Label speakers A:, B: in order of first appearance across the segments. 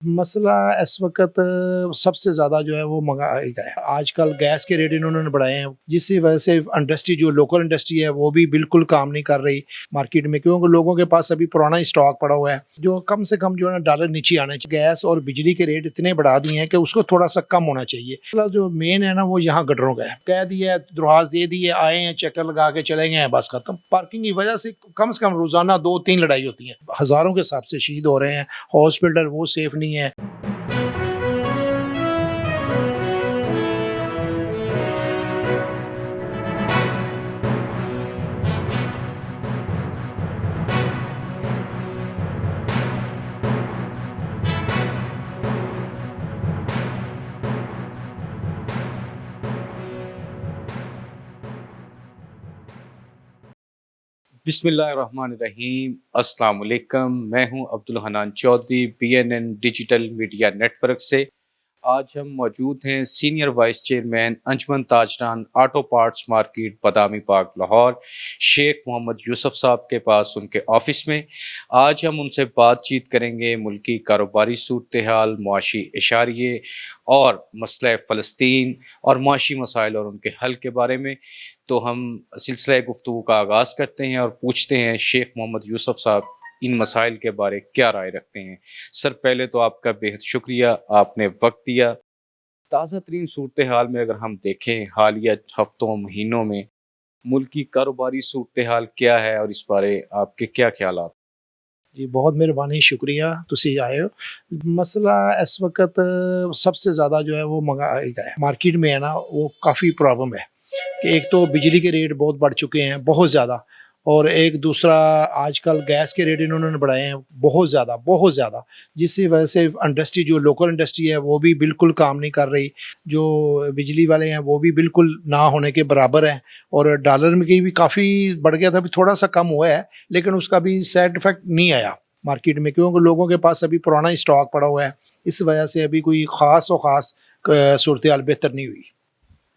A: मसला इस वक़्त सबसे ज़्यादा जो है वो महँगाई का है। आजकल गैस के रेट इन्होंने बढ़ाए हैं, जिसकी वजह से इंडस्ट्री जो लोकल इंडस्ट्री है वो भी बिल्कुल काम नहीं कर रही मार्केट में, क्योंकि लोगों के पास अभी पुराना ही स्टॉक पड़ा हुआ है। जो कम से कम जो है ना डॉलर नीचे आने चाहिए। गैस और बिजली के रेट इतने बढ़ा दिए हैं कि उसको थोड़ा-सा कम होना चाहिए। मतलब जो मेन है ना वो यहाँ गटरों का है। कह दिया है, दरख्वास्त दे दी है, आए हैं, चक्कर लगा के चले गए हैं, बस खत्म। पार्किंग की वजह से कम रोज़ाना 2-3 लड़ाई होती है। हज़ारों के हिसाब से शहीद हो रहे हैं, हॉस्पिटल वो सेफ नहीं है।
B: बिस्मिल्लाहिर्रहमानिर्रहीम। अस्सलाम वालेकुम। मैं हूं Abdul Hanan Chaudhry, BNN digital media network से। आज हम मौजूद हैं senior vice chairman Anjuman Tajran auto parts market Badami park Lahore, Sheikh Mohammad Yousuf Sahab के पास उनके ऑफिस में। आज हम उनसे बातचीत करेंगे मुल्की कारोबारी सूरत हाल, मुआशी इशारिये और मसला फ़लस्तीन और मुआशी मसाइल और उनके हल के बारे में। तो हम सिलसिला गुफ्तगू का आगाज़ करते हैं और पूछते हैं शेख मोहम्मद यूसुफ साहब इन मसाइल के बारे क्या राय रखते हैं। सर, पहले तो आपका बेहद शुक्रिया, आपने वक्त दिया। ताज़ा तरीन सूरत हाल में अगर हम देखें हालिया हफ्तों महीनों में मुल्क की कारोबारी सूरत हाल क्या है और इस बारे आपके क्या ख्यालात?
A: जी, बहुत मेहरबानी, शुक्रिया तुसी आए हो। मसला इस वक़्त सबसे ज़्यादा जो है वो महँगाई का है। मार्केट में है ना वो काफ़ी प्रॉब्लम है कि एक तो बिजली के रेट बहुत बढ़ चुके हैं, बहुत ज़्यादा, और एक दूसरा आजकल गैस के रेट इन्होंने बढ़ाए हैं बहुत ज़्यादा, जिसकी वजह से इंडस्ट्री जो लोकल इंडस्ट्री है वो भी बिल्कुल काम नहीं कर रही। जो बिजली वाले हैं वो भी बिल्कुल ना होने के बराबर हैं, और डॉलर में की भी काफ़ी बढ़ गया था, अभी थोड़ा-सा कम हुआ है, लेकिन उसका भी साइड इफ़ेक्ट नहीं आया मार्केट में, क्योंकि लोगों के पास अभी पुराना ही स्टॉक पड़ा हुआ है। इस वजह से अभी कोई ख़ास सूरत हाल बेहतर नहीं हुई।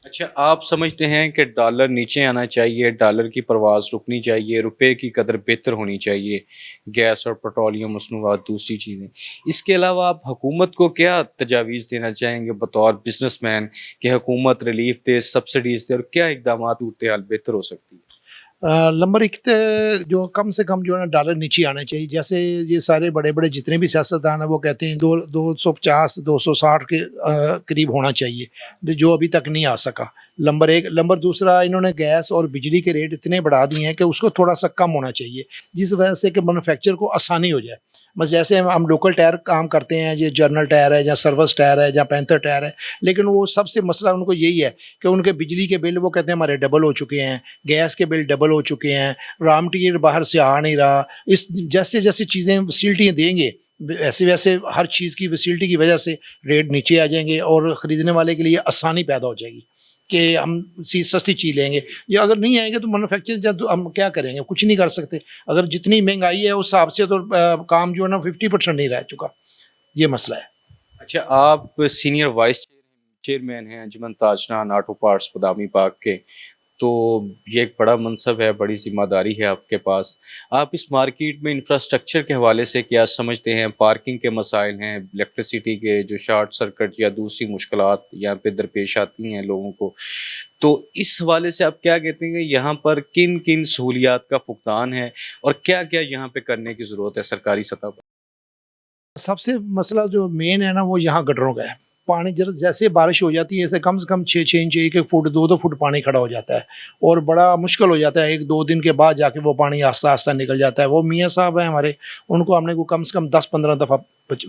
B: अच्छा, आप समझते हैं कि डॉलर नीचे आना चाहिए, डॉलर की परवाज़ रुकनी चाहिए, रुपए की कदर बेहतर होनी चाहिए, गैस और पेट्रोलियम मसनूआत दूसरी चीज़ें। इसके अलावा आप हुकूमत को क्या तजावीज़ देना चाहेंगे बतौर बिज़नेसमैन कि हुकूमत रिलीफ़ दे, सब्सिडीज़ दे और क्या इक़दामात सूरत हाल बेहतर हो सकती है?
A: नंबर एक जो कम से कम जो है ना डॉलर नीचे आने चाहिए। जैसे ये सारे बड़े-बड़े जितने भी सियासतदान हैं वो कहते हैं 250 260 के करीब होना चाहिए, जो अभी तक नहीं आ सका। नंबर एक। नंबर दूसरा, इन्होंने गैस और बिजली के रेट इतने बढ़ा दिए हैं कि उसको थोड़ा-सा कम होना चाहिए, जिस वजह से कि मैन्युफैक्चर को आसानी हो जाए। बस जैसे हम लोकल टायर काम करते हैं, ये जर्नल टायर है या सर्विस टायर है या पैंथर टायर है, लेकिन वो सबसे मसला उनको यही है कि उनके बिजली के बिल वो कहते हैं हमारे डबल हो चुके हैं, गैस के बिल डबल हो चुके हैं, रॉ मटीरियल बाहर से आ नहीं रहा। इस जैसे-जैसी चीज़ें फैसिलिटियाँ देंगे, वैसे-वैसे हर चीज़ की फैसिलिटी की वजह से रेट नीचे आ जाएँगे और ख़रीदने वाले के लिए आसानी पैदा हो जाएगी कि हम सस्ती चीज़ लेंगे। या अगर नहीं आएँगे तो मैन्युफैक्चर जब हम क्या करेंगे? कुछ नहीं कर सकते। अगर जितनी महँगाई है उस हिसाब से तो काम जो है ना 50% नहीं रह चुका। ये मसला है।
B: अच्छा, आप सीनियर वाइस चेयरमैन हैं अंजुमन ताजरान ऑटो पार्ट्स बदामी पार्क के, तो ये एक बड़ा मनसब है, बड़ी ज़िम्मेदारी है आपके पास। आप इस मार्केट में इंफ्रास्ट्रक्चर के हवाले से क्या समझते हैं? पार्किंग के मसाइल हैं, इलेक्ट्रिसिटी के जो शॉर्ट सर्किट या दूसरी मुश्किलात यहाँ पे दरपेश आती हैं लोगों को। तो इस हवाले से आप क्या कहते हैं कि यहाँ पर किन-किन सहूलियात का फुक़दान है और क्या-क्या यहाँ पे करने की ज़रूरत है सरकारी सतह पर?
A: सबसे मसला जो मेन है ना वो यहाँ गटरों का है। पानी जैसे बारिश हो जाती है, ऐसे कम से कम 6-6 इंच, 1-1 फुट, 2-2 फुट पानी खड़ा हो जाता है, और बड़ा मुश्किल हो जाता है। 1-2 दिन के बाद जाके वो पानी आस्ता-आस्ता निकल जाता है। वो मियाँ साहब हैं हमारे, उनको हमने को कम से कम 10-15 दफ़ा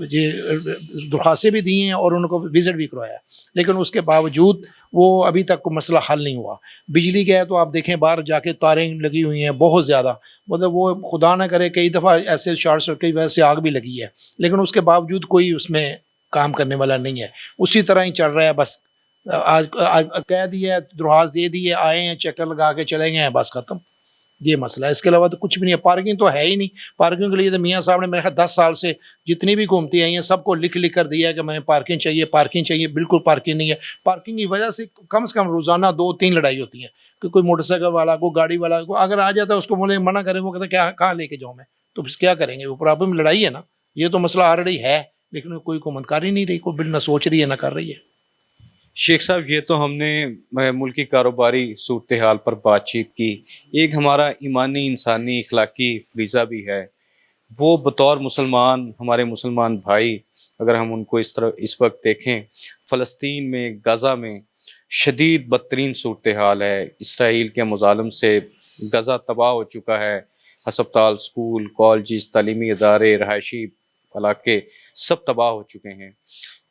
A: ये दरख्वास्तें भी दी हैं और उनको विज़िट भी करवाया है, लेकिन उसके बावजूद वो अभी तक कोई मसला हल नहीं हुआ। बिजली का है तो आप देखें बाहर जाके तारें लगी हुई हैं बहुत ज़्यादा, मतलब वो खुदा ना करे कई दफ़ा ऐसे शॉर्ट सर्किट की वजह से आग भी लगी है, लेकिन उसके बावजूद कोई उसमें काम करने वाला नहीं है। उसी तरह ही चल रहा है बस। आज आज कह दिया है, दरख्वास्त दे दी है, आए हैं, चक्कर लगा के चले गए हैं, बस खत्म। ये मसला है, इसके अलावा तो कुछ भी नहीं है। पार्किंग तो है ही नहीं। पार्किंग के लिए तो मियाँ साहब ने मेरे ख्याल 10 साल से जितनी भी घूमती आई हैं सबको लिख कर दिया है कि हमें पार्किंग चाहिए, बिल्कुल पार्किंग नहीं है। पार्किंग की वजह से कम रोज़ाना 2-3 लड़ाई होती है कि कोई मोटरसाइकिल वाला, कोई गाड़ी वाला को अगर आ जाता है उसको बोले मना करें, वो कहता है क्या कहाँ लेके जाऊँ मैं? तो फिर क्या करेंगे? वो प्रॉब्लम लड़ाई है ना, ये तो मसला ऑलरेडी है, لیکن کوئی حکومت کر ہی نہیں رہی, کوئی نہ سوچ رہی ہے نہ کر رہی ہے.
B: شیخ صاحب یہ تو ہم نے ملکی کاروباری صورتحال پر بات چیت کی. ایک ہمارا ایمانی انسانی اخلاقی فریضہ بھی ہے, وہ بطور مسلمان ہمارے مسلمان بھائی اگر ہم ان کو اس وقت دیکھیں, فلسطین میں غزہ میں شدید بدترین صورتحال ہے. اسرائیل کے مظالم سے غزہ تباہ ہو چکا ہے. ہسپتال, اسکول, کالجز, تعلیمی ادارے, رہائشی علاقے سب تباہ ہو چکے ہیں.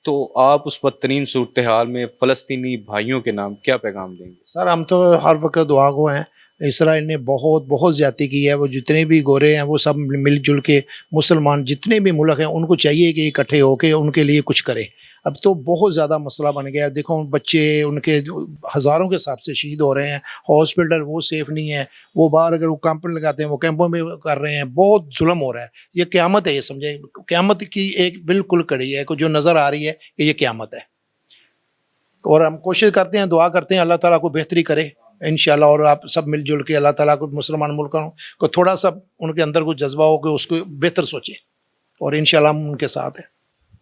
B: تو آپ اس بدترین صورتحال میں فلسطینی بھائیوں کے نام کیا پیغام دیں گے؟
A: سر ہم تو ہر وقت دعا گو ہیں. اسرائیل نے بہت زیادتی کی ہے. وہ جتنے بھی گورے ہیں وہ سب مل جل کے, مسلمان جتنے بھی ملک ہیں ان کو چاہیے کہ اکٹھے ہو کے ان کے لیے کچھ کرے. اب تو بہت زیادہ مسئلہ بن گیا ہے. دیکھو بچے ان کے ہزاروں کے حساب سے شہید ہو رہے ہیں. ہاسپٹل وہ سیف نہیں ہے, وہ باہر اگر وہ کیمپ لگاتے ہیں وہ کیمپوں میں کر رہے ہیں. بہت ظلم ہو رہا ہے. یہ قیامت ہے, یہ سمجھیں قیامت کی ایک بالکل کڑی ہے جو نظر آ رہی ہے کہ یہ قیامت ہے. اور ہم کوشش کرتے ہیں, دعا کرتے ہیں اللہ تعالیٰ کو بہتری کرے انشاءاللہ. اور آپ سب مل جل کے اللہ تعالیٰ کو مسلمان ملکوں کو تھوڑا سا ان کے اندر کو جذبہ ہو کہ اس کو بہتر سوچیں, اور انشاءاللہ ہم ان کے ساتھ ہیں.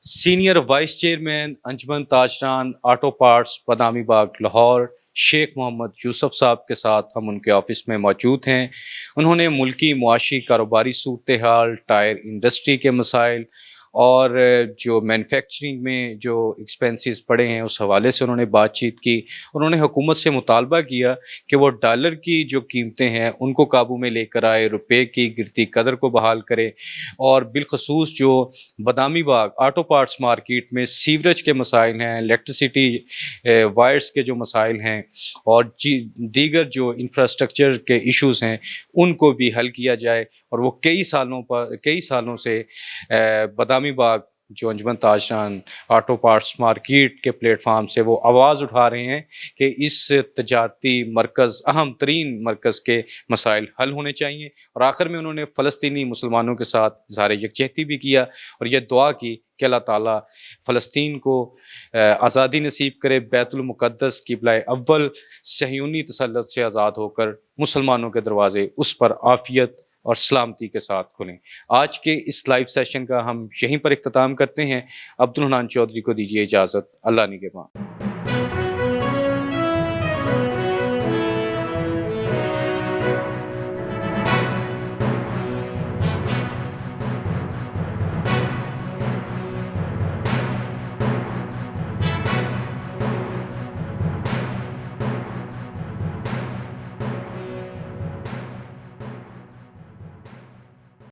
B: سینئر وائس چیئرمین انجمن تاجران آٹو پارٹس بادامی باغ لاہور شیخ محمد یوسف صاحب کے ساتھ ہم ان کے آفس میں موجود ہیں. انہوں نے ملکی معاشی کاروباری صورتحال, ٹائر انڈسٹری کے مسائل اور جو مینوفیکچرنگ میں جو ایکسپینسز پڑے ہیں اس حوالے سے انہوں نے بات چیت کی. انہوں نے حکومت سے مطالبہ کیا کہ وہ ڈالر کی جو قیمتیں ہیں ان کو قابو میں لے کر آئے, روپے کی گرتی قدر کو بحال کرے, اور بالخصوص جو بادامی باغ آٹو پارٹس مارکیٹ میں سیوریج کے مسائل ہیں, الیکٹریسٹی وائرس کے جو مسائل ہیں اور دیگر جو انفراسٹرکچر کے ایشوز ہیں ان کو بھی حل کیا جائے. اور وہ کئی سالوں سے بادامی باغ جو انجمن تاجران آٹو پارٹس مارکیٹ کے پلیٹ فارم سے وہ آواز اٹھا رہے ہیں کہ اس تجارتی مرکز, اہم ترین مرکز کے مسائل حل ہونے چاہیے. اور آخر میں انہوں نے فلسطینی مسلمانوں کے ساتھ اظہار یکجہتی بھی کیا اور یہ دعا کی کہ اللہ تعالیٰ فلسطین کو آزادی نصیب کرے, بیت المقدس قبلہ اول صہیونی تسلط سے آزاد ہو کر مسلمانوں کے دروازے اس پر عافیت اور سلامتی کے ساتھ کھلیں. آج کے اس لائیو سیشن کا ہم یہیں پر اختتام کرتے ہیں. عبدالحنان چودھری کو دیجیے اجازت. اللہ نگہبان.